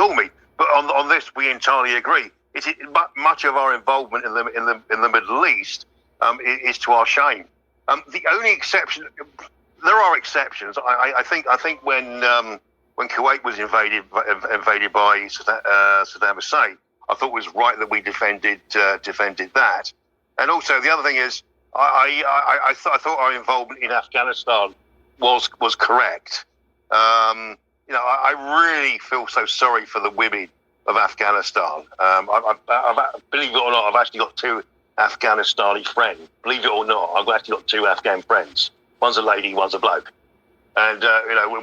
call me. But on this, we entirely agree. Much of our involvement in the Middle East is to our shame. The only exception, there are exceptions. I think when Kuwait was invaded by Saddam Hussein, I thought it was right that we defended that. And also the other thing is, I thought our involvement in Afghanistan was correct. I really feel so sorry for the women of Afghanistan. Believe it or not, I've actually got two Afghanistani friends. Believe it or not, I've actually got two Afghan friends. One's a lady, one's a bloke. And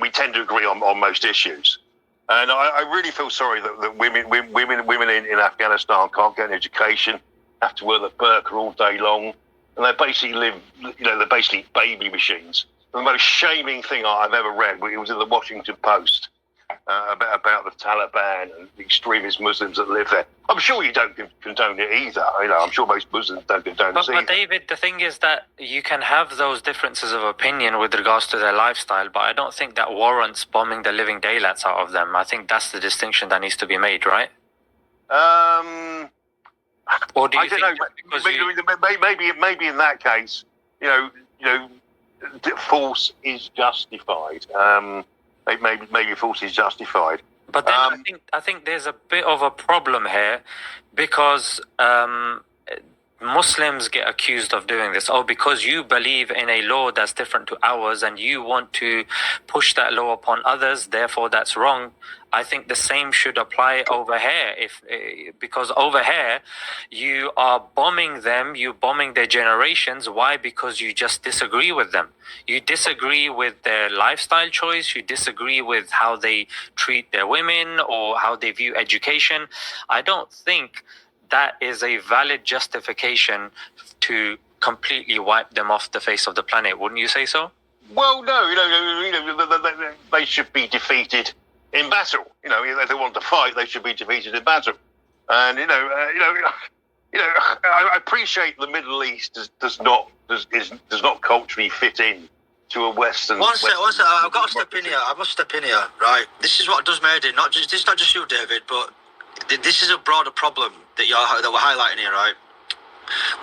we tend to agree on most issues. And I really feel sorry that women in Afghanistan can't get an education, have to wear the burqa all day long, and they basically live. They're basically baby machines. The most shaming thing I've ever read, it was in the Washington Post about the Taliban and the extremist Muslims that live there. I'm sure you don't condone it either. I'm sure most Muslims don't condone it either. But David, the thing is that you can have those differences of opinion with regards to their lifestyle, but I don't think that warrants bombing the living daylights out of them. I think that's the distinction that needs to be made, right? Or do you think maybe in that case, force is justified. Maybe force is justified. But then I think there's a bit of a problem here, because Muslims get accused of doing this. Oh, because you believe in a law that's different to ours and you want to push that law upon others, therefore that's wrong. I think the same should apply over here, because over here you are bombing them, you're bombing their generations. Why? Because you just disagree with them. You disagree with their lifestyle choice, you disagree with how they treat their women or how they view education. I don't think that is a valid justification to completely wipe them off the face of the planet. Wouldn't you say so? Well, no. They should be defeated in battle. If they want to fight, they should be defeated in battle. And I appreciate the Middle East does not culturally fit in to a Western. One sec. I've got to step in here. I must step in here. Right. This is what does made it. This is not just you, David, but this is a broader problem that we're highlighting here, right?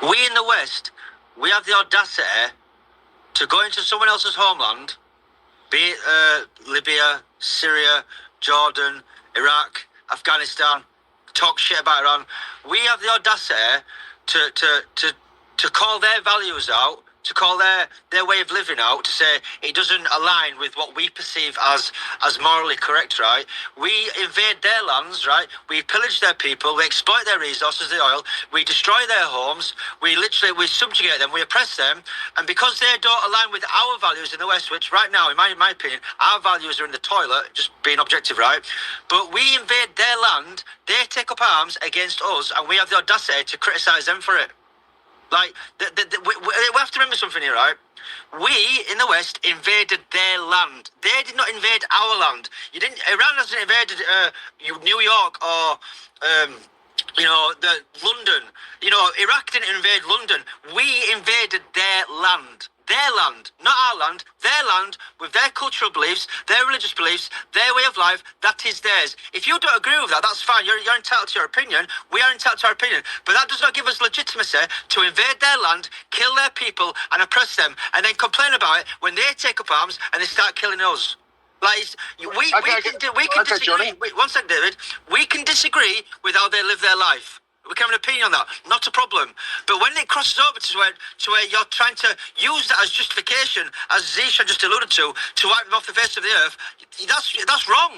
We in the West, we have the audacity to go into someone else's homeland, be it Libya, Syria, Jordan, Iraq, Afghanistan, talk shit about Iran. We have the audacity to call their values out, to call their way of living out, to say it doesn't align with what we perceive as morally correct, right? We invade their lands, right? We pillage their people, we exploit their resources, the oil, we destroy their homes, we subjugate them, we oppress them, and because they don't align with our values in the West, which right now, in my opinion, our values are in the toilet, just being objective, right? But we invade their land, they take up arms against us, and we have the audacity to criticise them for it. Like, we have to remember something here, right? We, in the West, invaded their land. They did not invade our land. Iran hasn't invaded New York or, London. Iraq didn't invade London. We invaded their land. Their land, not our land, their land, with their cultural beliefs, their religious beliefs, their way of life, that is theirs. If you don't agree with that, that's fine. You're entitled to your opinion. We are entitled to our opinion. But that does not give us legitimacy to invade their land, kill their people, and oppress them, and then complain about it when they take up arms and they start killing us. Like, we can disagree. Wait, one second, David. We can disagree with how they live their life. We can have an opinion on that, not a problem. But when it crosses over to where you're trying to use that as justification, as Zisha just alluded to wipe them off the face of the earth, that's wrong.